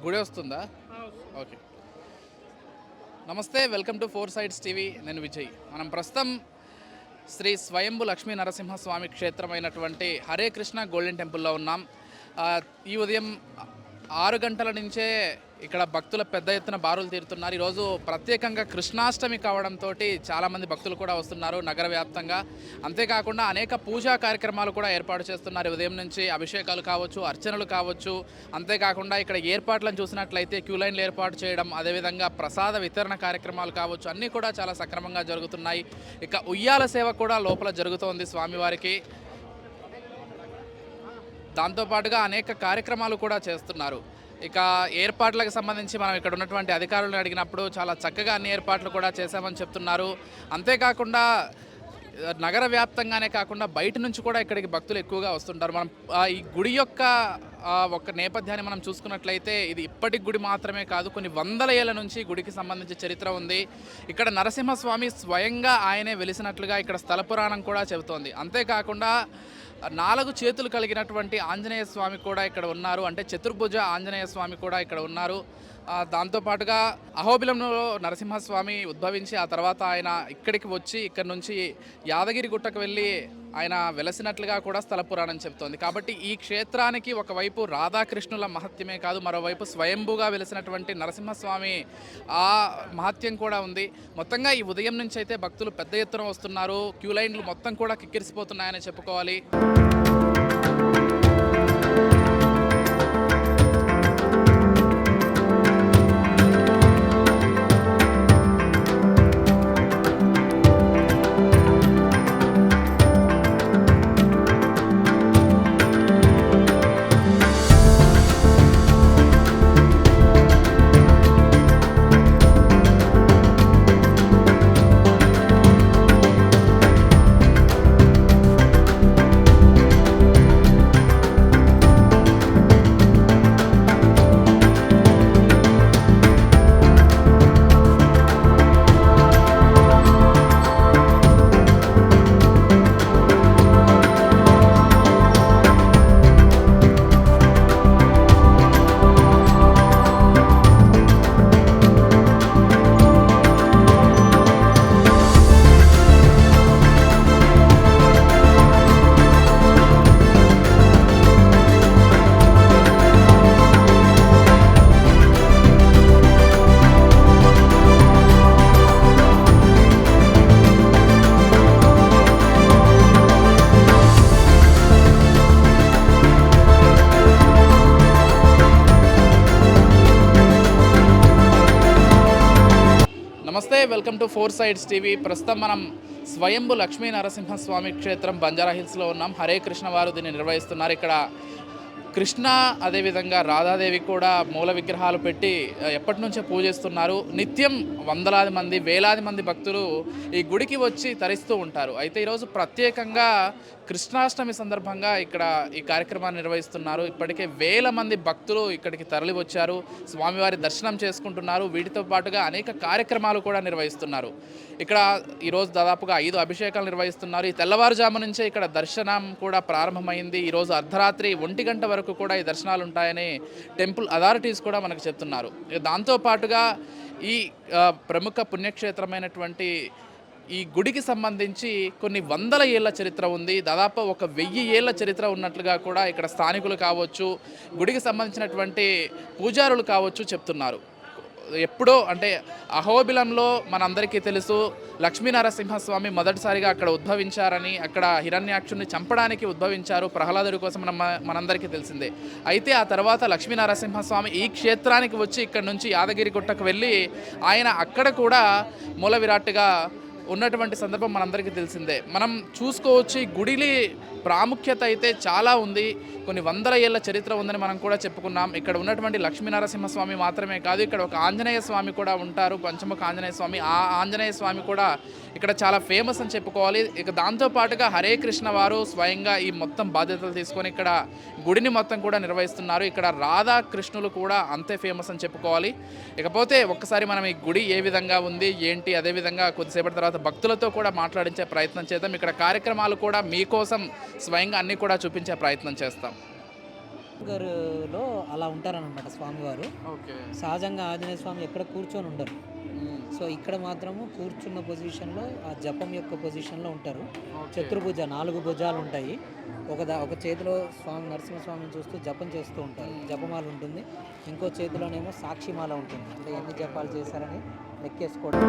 గుడి వస్తుందా? ఓకే. నమస్తే, welcome to four sides TV. నేను విజయ్. మనం ప్రస్తుతం శ్రీ స్వయంభు లక్ష్మీ నరసింహస్వామి క్షేత్రమైనటువంటి హరే కృష్ణ గోల్డెన్ టెంపుల్లో ఉన్నాం. ఈ ఉదయం 6 గంటల నుంచే ఇక్కడ భక్తుల పెద్ద ఎత్తున బారులు తీరుతున్నారు. ఈరోజు ప్రత్యేకంగా కృష్ణాష్టమి కావడంతో చాలామంది భక్తులు కూడా వస్తున్నారు నగర వ్యాప్తంగా. అంతేకాకుండా అనేక పూజా కార్యక్రమాలు కూడా ఏర్పాటు చేస్తున్నారు. ఉదయం నుంచి అభిషేకాలు కావచ్చు, అర్చనలు కావచ్చు. అంతేకాకుండా ఇక్కడ ఏర్పాట్లను చూసినట్లయితే క్యూ లైన్లు ఏర్పాటు చేయడం, అదేవిధంగా ప్రసాద వితరణ కార్యక్రమాలు కావచ్చు, అన్నీ కూడా చాలా సక్రమంగా జరుగుతున్నాయి. ఇక ఉయ్యాల సేవ కూడా లోపల జరుగుతోంది స్వామివారికి. దాంతోపాటుగా అనేక కార్యక్రమాలు కూడా చేస్తున్నారు. ఇక ఏర్పాట్లకు సంబంధించి మనం ఇక్కడ ఉన్నటువంటి అధికారులను అడిగినప్పుడు చాలా చక్కగా అన్ని ఏర్పాట్లు కూడా చేశామని చెప్తున్నారు. అంతేకాకుండా నగర వ్యాప్తంగానే కాకుండా బయట నుంచి కూడా ఇక్కడికి భక్తులు ఎక్కువగా వస్తుంటారు. మనం ఈ గుడి యొక్క ఒక నేపథ్యాన్ని మనం చూసుకున్నట్లయితే ఇది ఇప్పటి గుడి మాత్రమే కాదు, కొన్ని వందల ఏళ్ల నుంచి గుడికి సంబంధించి చరిత్ర ఉంది. ఇక్కడ నరసింహస్వామి స్వయంగా ఆయనే వెలిసినట్లుగా ఇక్కడ స్థల పురాణం కూడా చెబుతోంది. అంతేకాకుండా 4 చేతులు కలిగినటువంటి ఆంజనేయ స్వామి కూడా ఇక్కడ ఉన్నారు. అంటే చతుర్భుజ ఆంజనేయ స్వామి కూడా ఇక్కడ ఉన్నారు. దాంతోపాటుగా అహోబిలంలో నరసింహస్వామి ఉద్భవించి ఆ తర్వాత ఆయన ఇక్కడికి వచ్చి ఇక్కడ నుంచి యాదగిరి గుట్టకు వెళ్ళి ఆయన వెలసినట్లుగా కూడా స్థల పురాణం చెప్తోంది. కాబట్టి ఈ క్షేత్రానికి ఒకవైపు రాధాకృష్ణుల మహత్యమే కాదు, మరోవైపు స్వయంభూగా వెలిసినటువంటి నరసింహస్వామి ఆ మహత్యం కూడా ఉంది. మొత్తంగా ఈ ఉదయం నుంచి అయితే భక్తులు పెద్ద ఎత్తున వస్తున్నారు. క్యూ లైన్లు మొత్తం కూడా కిక్కిరిసిపోతున్నాయని చెప్పుకోవాలి. నమస్తే, welcome to four sides TV. ప్రస్తుతం మనం స్వయంభు లక్ష్మీ నరసింహస్వామి క్షేత్రం బంజారాహిల్స్లో ఉన్నాం. హరే కృష్ణ వారు దీన్ని నిర్వహిస్తున్నారు. ఇక్కడ కృష్ణ అదేవిధంగా రాధాదేవి కూడా మూల విగ్రహాలు పెట్టి ఎప్పటి నుంచో పూజిస్తున్నారు. నిత్యం వందలాది మంది, వేలాది మంది భక్తులు ఈ గుడికి వచ్చి తరిస్తూ ఉంటారు. అయితే ఈరోజు ప్రత్యేకంగా కృష్ణాష్టమి సందర్భంగా ఇక్కడ ఈ కార్యక్రమాన్ని నిర్వహిస్తున్నారు. ఇప్పటికే వేల మంది భక్తులు ఇక్కడికి తరలి వచ్చారు, స్వామివారి దర్శనం చేసుకుంటున్నారు. వీటితో పాటుగా అనేక కార్యక్రమాలు కూడా నిర్వహిస్తున్నారు. ఇక్కడ ఈరోజు దాదాపుగా 5 అభిషేకాలు నిర్వహిస్తున్నారు. ఈ తెల్లవారుజాము నుంచే ఇక్కడ దర్శనం కూడా ప్రారంభమైంది. ఈరోజు అర్ధరాత్రి 1 గంట వరకు కూడా ఈ దర్శనాలు ఉంటాయని టెంపుల్ అథారిటీస్ కూడా మనకు చెప్తున్నారు. దాంతోపాటుగా ఈ ప్రముఖ పుణ్యక్షేత్రమైనటువంటి ఈ గుడికి సంబంధించి కొన్ని వందల ఏళ్ల చరిత్ర ఉంది. దాదాపు 1000 ఏళ్ల చరిత్ర ఉన్నట్లుగా కూడా ఇక్కడ స్థానికులు కావచ్చు, గుడికి సంబంధించినటువంటి పూజారులు కావచ్చు చెప్తున్నారు. ఎప్పుడో అంటే అహోబిలంలో మనందరికీ తెలుసు, లక్ష్మీనరసింహస్వామి మొదటిసారిగా అక్కడ ఉద్భవించారని, అక్కడ హిరణ్యాక్షుని చంపడానికి ఉద్భవించారు ప్రహ్లాదుడి కోసం మనందరికీ తెలిసిందే. అయితే ఆ తర్వాత లక్ష్మీనరసింహస్వామి ఈ క్షేత్రానికి వచ్చి ఇక్కడ నుంచి యాదగిరి గుట్టకు వెళ్ళి ఆయన అక్కడ కూడా మూల విరాట్గా ఉన్నటువంటి సందర్భం మనందరికీ తెలిసిందే. మనం చూసుకోవచ్చు ఈ గుడిలి ప్రాముఖ్యత అయితే చాలా ఉంది. కొన్ని వందల ఏళ్ల చరిత్ర ఉందని మనం కూడా చెప్పుకున్నాం. ఇక్కడ ఉన్నటువంటి లక్ష్మీనరసింహస్వామి మాత్రమే కాదు, ఇక్కడ ఒక ఆంజనేయ స్వామి కూడా ఉంటారు, పంచముఖ ఆంజనేయ స్వామి. ఆ ఆంజనేయ స్వామి కూడా ఇక్కడ చాలా ఫేమస్ అని చెప్పుకోవాలి. ఇక దాంతోపాటుగా హరే కృష్ణ వారు స్వయంగా ఈ మొత్తం బాధ్యతలు తీసుకొని ఇక్కడ గుడిని మొత్తం కూడా నిర్వహిస్తున్నారు. ఇక్కడ రాధాకృష్ణులు కూడా అంతే ఫేమస్ అని చెప్పుకోవాలి. ఇకపోతే ఒక్కసారి మనం ఈ గుడి ఏ విధంగా ఉంది ఏంటి, అదేవిధంగా కొద్దిసేపటి తర్వాత భక్తులతో కూడా మాట్లాడించే ప్రయత్నం చేద్దాం. ఇక్కడ కార్యక్రమాలు కూడా మీకోసం స్వయంగా అన్నీ కూడా చూపించే ప్రయత్నం చేస్తాం. గారులో అలా ఉంటారనమాట స్వామివారు. ఓకే. సహజంగా ఆంజనేయ స్వామి ఎక్కడ కూర్చొని ఉండరు. సో ఇక్కడ మాత్రము కూర్చున్న పొజిషన్లో ఆ జపం యొక్క పొజిషన్లో ఉంటారు. చతుర్భుజ 4 భుజాలు ఉంటాయి. ఒక చేతిలో స్వామి నరసింహస్వామిని చూస్తూ జపం చేస్తూ ఉంటారు. జపమాల ఉంటుంది. ఇంకో చేతిలోనేమో సాక్షిమాల ఉంటుంది. అంటే ఎన్ని జపాలు చేశారని లెక్కేసుకోవడం.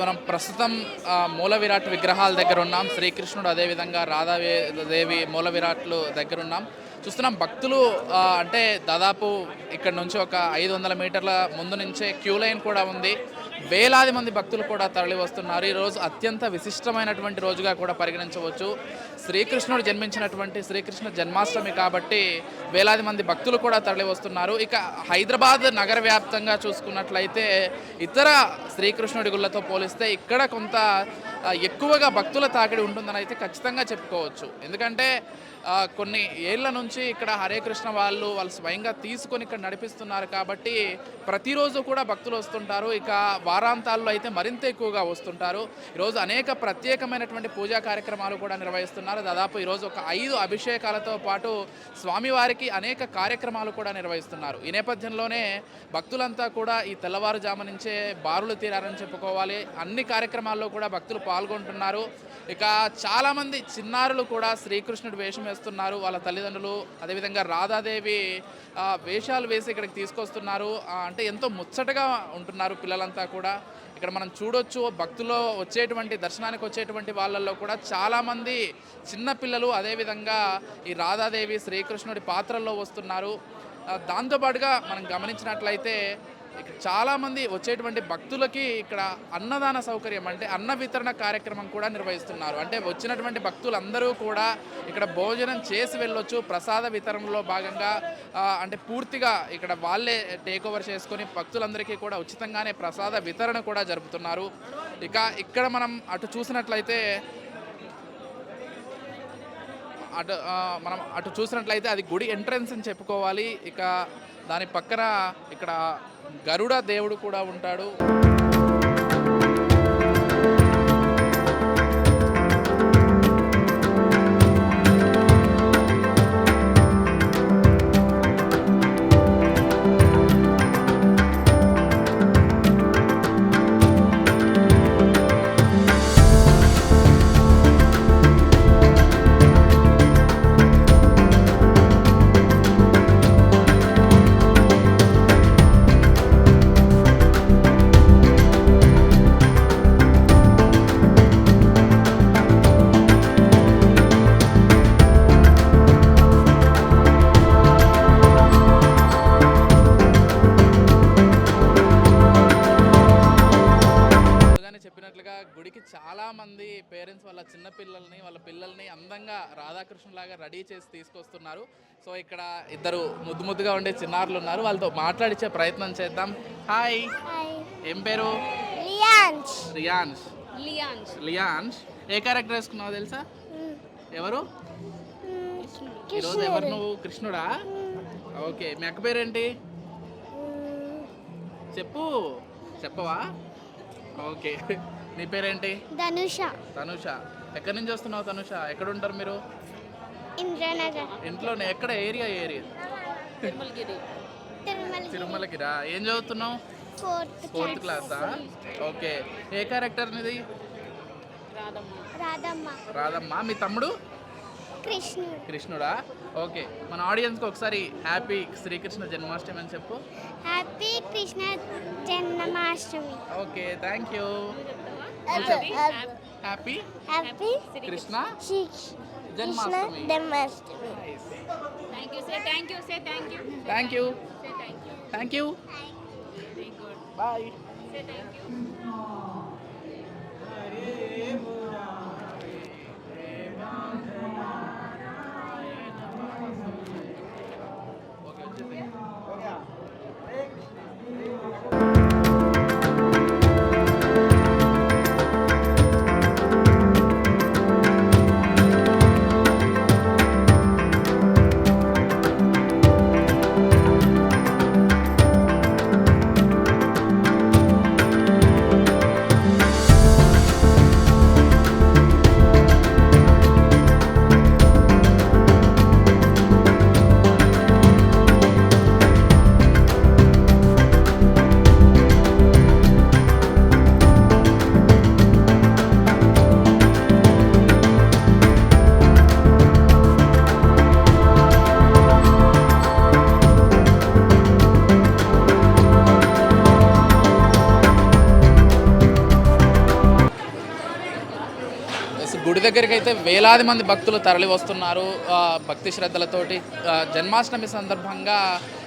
మనం ప్రస్తుతం మూల విరాట్ విగ్రహాల దగ్గర ఉన్నాం. శ్రీకృష్ణుడు అదేవిధంగా రాధాదేవి మూల విరాట్లు దగ్గర ఉన్నాం. చూస్తున్నాం భక్తులు అంటే దాదాపు ఇక్కడ నుంచి ఒక 500 మీటర్ల ముందు నుంచే క్యూ లైన్ కూడా ఉంది. వేలాది మంది భక్తులు కూడా తరలి వస్తున్నారు. ఈరోజు అత్యంత విశిష్టమైనటువంటి రోజుగా కూడా పరిగణించవచ్చు. శ్రీకృష్ణుడు జన్మించినటువంటి శ్రీకృష్ణ జన్మాష్టమి కాబట్టి వేలాది మంది భక్తులు కూడా తరలి వస్తున్నారు. ఇక హైదరాబాద్ నగర వ్యాప్తంగా చూసుకున్నట్లయితే ఇతర శ్రీకృష్ణుడి గుళ్ళతో పోలిస్తే ఇక్కడ కొంత ఎక్కువగా భక్తుల తాకిడి ఉంటుందని అయితే ఖచ్చితంగా చెప్పుకోవచ్చు. ఎందుకంటే కొన్ని ఏళ్ల నుంచి ఇక్కడ హరే కృష్ణ వాళ్ళు స్వయంగా తీసుకొని ఇక్కడ నడిపిస్తున్నారు కాబట్టి ప్రతిరోజు కూడా భక్తులు వస్తుంటారు. ఇక వారాంతాల్లో అయితే మరింత ఎక్కువగా వస్తుంటారు. ఈరోజు అనేక ప్రత్యేకమైనటువంటి పూజా కార్యక్రమాలు కూడా నిర్వహిస్తున్నారు. దాదాపు ఈరోజు ఒక 5 అభిషేకాలతో పాటు స్వామివారికి అనేక కార్యక్రమాలు కూడా నిర్వహిస్తున్నారు. ఈ నేపథ్యంలోనే భక్తులంతా కూడా ఈ తెల్లవారుజాము నుంచే బారులు తీరారని చెప్పుకోవాలి. అన్ని కార్యక్రమాల్లో కూడా భక్తులు పాల్గొంటున్నారు. ఇక చాలామంది చిన్నారులు కూడా శ్రీకృష్ణుడు వేషం వేస్తున్నారు. వాళ్ళ తల్లిదండ్రులు అదేవిధంగా రాధాదేవి వేషాలు వేసి ఇక్కడికి తీసుకొస్తున్నారు. అంటే ఎంతో ముచ్చటగా ఉంటున్నారు పిల్లలంతా కూడా. ఇక్కడ మనం చూడొచ్చు భక్తులు వచ్చేటువంటి దర్శనానికి వచ్చేటువంటి వాళ్ళల్లో కూడా చాలామంది చిన్నపిల్లలు అదేవిధంగా ఈ రాధాదేవి శ్రీకృష్ణుడి పాత్రల్లో వస్తున్నారు. దాంతోపాటుగా మనం గమనించినట్లయితే ఇక్కడ చాలామంది వచ్చేటువంటి భక్తులకి ఇక్కడ అన్నదాన సౌకర్యం అంటే అన్న వితరణ కార్యక్రమం కూడా నిర్వహిస్తున్నారు. అంటే వచ్చినటువంటి భక్తులందరూ కూడా ఇక్కడ భోజనం చేసి వెళ్ళొచ్చు. ప్రసాద వితరణలో భాగంగా అంటే పూర్తిగా ఇక్కడ వాళ్ళే టేక్ ఓవర్ చేసుకొని భక్తులందరికీ కూడా ఉచితంగానే ప్రసాద వితరణ కూడా జరుపుతున్నారు. ఇక ఇక్కడ మనం అటు చూసినట్లయితే అటు చూసినట్లయితే అది గుడి ఎంట్రన్స్ అని చెప్పుకోవాలి. ఇక దాని పక్కన ఇక్కడ గరుడ దేవుడు కూడా ఉంటాడు. గుడికి చాలా మంది పేరెంట్స్ వాళ్ళ చిన్నపిల్లల్ని వాళ్ళ పిల్లల్ని అందంగా రాధాకృష్ణులాగా రెడీ చేసి తీసుకొస్తున్నారు. సో ఇక్కడ ఇద్దరు ముద్దుగా ఉండే చిన్నారులు ఉన్నారు. వాళ్ళతో మాట్లాడించే ప్రయత్నం చేద్దాం. హాయ్, ఏం పేరు? లియాన్స్. ఏ క్యారెక్టర్ వేసుకున్నావు తెలుసా? ఎవరు ఈరోజు? ఎవరు నువ్వు? కృష్ణుడా? ఓకే. మీ అక్క పేరేంటి? చెప్పవా? ఓకే. నీ పేరేంటి? తనుష. ఎక్కడి నుంచి వస్తున్నావు తనుష? ఎక్కడ ఉంటారు మీరు? ఇంట్లోనే. ఎక్కడ? ఏరియా తిరుమలగిరా. ఏం చదువుతున్నావు? 4th క్లాసా? ఓకే. ఏ క్యారెక్టర్ నీది? రాధమ్మ రాధమ్మ. మీ తమ్ముడు కృష్ణుడు కృష్ణుడా? ఓకే, మన ఆడియన్స్కి ఒకసారి హ్యాపీ శ్రీకృష్ణ జన్మాష్టమి అని చెప్పు. Happy Krishna Janmashtami okay, thank you. Happy happy Krishna Krishna Janmashtami. Janmashtami thank you. Thank you. Bye. గుడి దగ్గరికి అయితే వేలాది మంది భక్తులు తరలి వస్తున్నారు భక్తి శ్రద్ధలతోటి. జన్మాష్టమి సందర్భంగా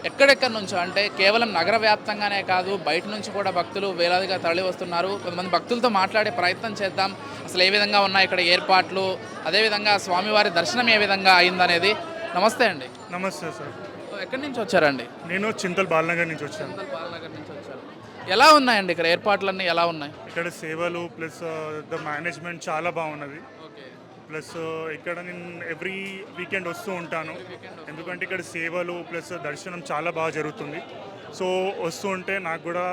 ఎక్కడెక్కడి నుంచో, అంటే కేవలం నగర వ్యాప్తంగానే కాదు, బయట నుంచి కూడా భక్తులు వేలాదిగా తరలి వస్తున్నారు. కొంతమంది భక్తులతో మాట్లాడే ప్రయత్నం చేద్దాం. అసలు ఏ విధంగా ఉన్నాయి ఇక్కడ ఏర్పాట్లు, అదేవిధంగా స్వామివారి దర్శనం ఏ విధంగా అయిందనేది. నమస్తే అండి. నమస్తే సార్. ఎక్కడి నుంచి వచ్చారండి? నేను చింతల్ బాలనగర్ నుంచి వచ్చాను. బాలనగర్ నుంచి వచ్చారు. ఎలా ఉన్నాయండి ఇక్కడ ఏర్పాట్లన్నీ ఎలా ఉన్నాయి? ఇక్కడ సేవలు ప్లస్ ద మేనేజ్మెంట్ చాలా బాగున్నది. ప్లస్ ఇక్కడ నేను ఎవ్రీ వీకెండ్ వస్తూ ఉంటాను, ఎందుకంటే ఇక్కడ సేవలు ప్లస్ దర్శనం చాలా బాగా జరుగుతుంది. సో వస్తూ ఉంటే నాకు కూడా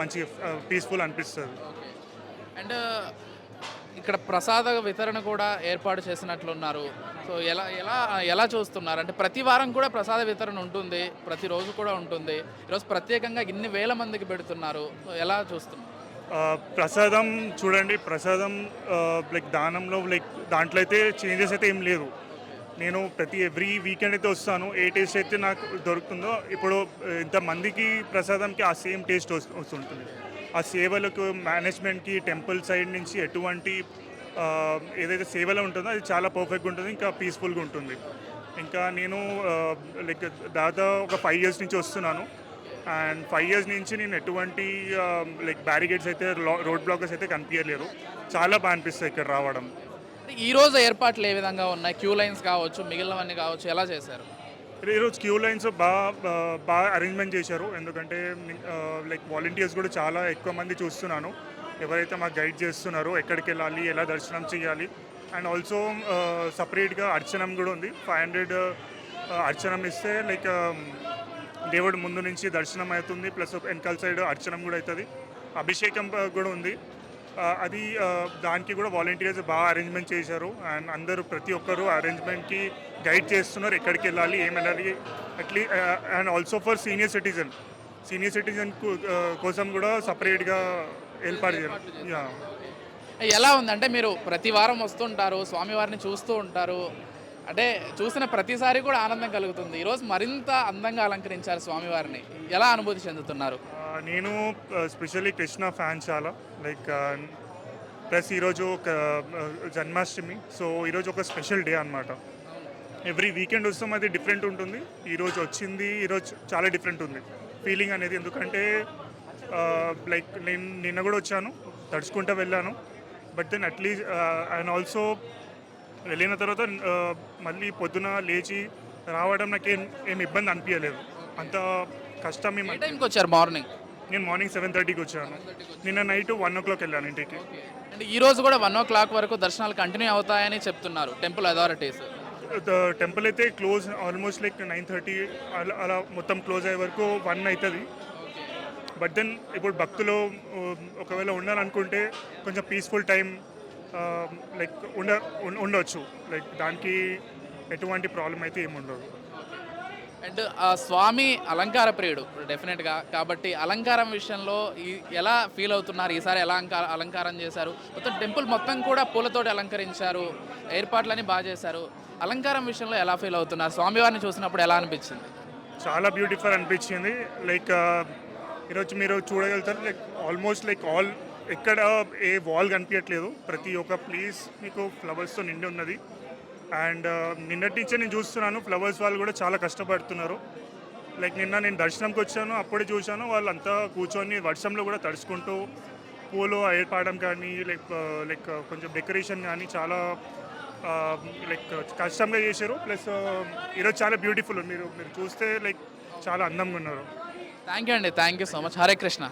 మంచి పీస్ఫుల్ అనిపిస్తుంది. అండ్ ఇక్కడ ప్రసాద వితరణ కూడా ఏర్పాటు చేసినట్లున్నారు. సో ఎలా ఎలా ఎలా చూస్తున్నారు? అంటే ప్రతి వారం కూడా ప్రసాద వితరణ ఉంటుంది, ప్రతిరోజు కూడా ఉంటుంది. ఈరోజు ప్రత్యేకంగా ఇన్ని వేల మందికి పెడుతున్నారు. సో ఎలా చూస్తున్నారు? ప్రసాదం చూడండి, ప్రసాదం లైక్ దానంలో లైక్ దాంట్లో అయితే చేంజెస్ అయితే ఏం లేదు. నేను ఎవ్రీ వీకెండ్ అయితే వస్తాను. ఏ టేస్ట్ అయితే నాకు దొరుకుతుందో, ఇప్పుడు ఇంతమందికి ప్రసాదంకి ఆ సేమ్ టేస్ట్ వస్తుంటుంది. ఆ సేవలకు మేనేజ్మెంట్కి టెంపుల్ సైడ్ నుంచి ఎటువంటి ఏదైతే సేవలో ఉంటుందో అది చాలా పర్ఫెక్ట్గా ఉంటుంది, ఇంకా పీస్ఫుల్గా ఉంటుంది. ఇంకా నేను లైక్ దాదాపు ఒక 5 years నుంచి వస్తున్నాను. అండ్ 5 years నుంచి నేను ఎటువంటి లైక్ బ్యారిగేడ్స్ అయితే రోడ్ బ్లాకర్స్ అయితే కనిపించలేరు. చాలా బాగా అనిపిస్తుంది ఇక్కడ రావడం. ఈరోజు ఏర్పాట్లు ఏ విధంగా ఉన్నాయి? క్యూ లైన్స్ కావచ్చు, మిగిలినవన్నీ కావచ్చు, ఎలా చేశారు? ఈరోజు క్యూ లైన్స్ బాగా అరేంజ్మెంట్ చేశారు. ఎందుకంటే లైక్ వాలంటీర్స్ కూడా చాలా ఎక్కువ మంది చూస్తున్నాను, ఎవరైతే మాకు గైడ్ చేస్తున్నారో ఎక్కడికి వెళ్ళాలి, ఎలా దర్శనం చేయాలి. అండ్ ఆల్సో సపరేట్గా అర్చనం కూడా ఉంది. 500 అర్చనం ఇస్తే లైక్ దేవుడు ముందు నుంచి దర్శనం అవుతుంది, ప్లస్ వెనకాల సైడ్ అర్చనం కూడా అవుతుంది. అభిషేకం కూడా ఉంది. అది దానికి కూడా వాలంటీర్స్ బాగా అరేంజ్మెంట్ చేశారు. అండ్ అందరూ ప్రతి ఒక్కరు అరేంజ్మెంట్కి గైడ్ చేస్తున్నారు, ఎక్కడికి వెళ్ళాలి, ఏం వెళ్ళాలి and also for senior citizen కోసం కూడా సపరేట్గా ఏర్పాటు చేయాలి. ఎలా ఉందంటే మీరు ప్రతి వారం వస్తుంటారు, స్వామివారిని చూస్తూ ఉంటారు, అంటే చూసిన ప్రతిసారి కూడా ఆనందం కలుగుతుంది. ఈరోజు మరింత అందంగా అలంకరించారు స్వామివారిని, ఎలా అనుభూతి చెందుతున్నారు? నేను స్పెషల్లీ కృష్ణ ఫ్యాన్ చాలా, లైక్ ప్లస్ ఈరోజు ఒక జన్మాష్టమి, సో ఈరోజు ఒక స్పెషల్ డే అనమాట. ఎవ్రీ వీకెండ్ వస్తాం, అది డిఫరెంట్ ఉంటుంది. ఈరోజు చాలా డిఫరెంట్ ఉంది ఫీలింగ్ అనేది. ఎందుకంటే లైక్ నేను నిన్న కూడా వచ్చాను, తడుచుకుంటూ వెళ్ళాను. But then at least and also వెళ్ళిన తర్వాత మళ్ళీ పొద్దున లేచి రావడం నాకు ఏం ఇబ్బంది అనిపించలేదు. అంత కష్టం ఏమి. టైంకి వచ్చారు? మార్నింగ్ నేను మార్నింగ్ 7:30కి వచ్చాను. నిన్న నైట్ 1 o'clock వెళ్ళాను ఇంటికి. అంటే ఈ రోజు కూడా 1 o'clock వరకు దర్శనాలు కంటిన్యూ అవుతాయని చెప్తున్నారు టెంపుల్ అథారిటీస్. టెంపుల్ అయితే క్లోజ్ ఆల్మోస్ట్ లైక్ 9:30 అలా మొత్తం క్లోజ్ అయ్యే వరకు 1 అవుతుంది. బట్ దెన్ ఇప్పుడు భక్తులు ఒకవేళ ఉండాలనుకుంటే కొంచెం పీస్ఫుల్ టైం లైక్ ఉండవచ్చు. లైక్ దానికి ఎటువంటి ప్రాబ్లం అయితే ఏమి ఉండదు. అండ్ స్వామి అలంకార ప్రియుడు డెఫినెట్గా, కాబట్టి అలంకారం విషయంలో ఎలా ఫీల్ అవుతున్నారు? ఈసారి ఎలా అలంకారం చేశారు? మొత్తం టెంపుల్ మొత్తం కూడా పూలతోటి అలంకరించారు, ఏర్పాట్లన్నీ బాగా చేశారు. అలంకారం విషయంలో ఎలా ఫీల్ అవుతున్నారు? స్వామివారిని చూసినప్పుడు ఎలా అనిపించింది? చాలా బ్యూటిఫుల్ అనిపించింది. లైక్ ఈరోజు మీరు చూడగలుగుతారు, లైక్ ఆల్మోస్ట్ లైక్ ఆల్ ఎక్కడ ఏ వాల్ కనిపించట్లేదు, ప్రతి ఒక్క ప్లేస్ మీకు ఫ్లవర్స్తో నిండి ఉన్నది. అండ్ నిన్నటి నుంచే నేను చూస్తున్నాను, ఫ్లవర్స్ వాళ్ళు కూడా చాలా కష్టపడుతున్నారు. లైక్ నిన్న నేను దర్శనంకి వచ్చాను, అప్పుడే చూశాను వాళ్ళంతా కూర్చొని వర్షంలో కూడా తడుచుకుంటూ పూలు ఏర్పడడం కానీ లైక్ కొంచెం డెకరేషన్ కానీ చాలా లైక్ కష్టంగా చేశారు. ప్లస్ ఈరోజు చాలా బ్యూటిఫుల్, మీరు చూస్తే లైక్ చాలా అందంగా ఉన్నారు. థ్యాంక్ యూ అండి, thank you so much. Hare Krishna.